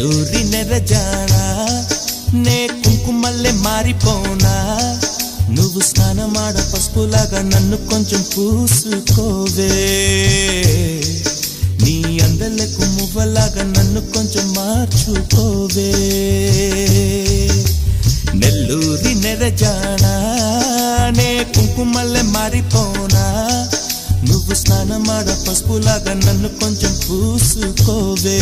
నెల్లూరి నెరజానా నే కుంకుమల్లె మారిపోనా నువ్వు స్నానమాడ పసుపులాగా నన్ను కొంచెం పూసుకోవే నీ అందలకు మువ్వలాగా నన్ను కొంచెం మార్చుకోవే నెల్లూరి నెరజానా నే కుంకుమల్లె మారిపోనా నువ్వు స్నానమాడ పసుపులాగా నన్ను కొంచెం పూసుకోవే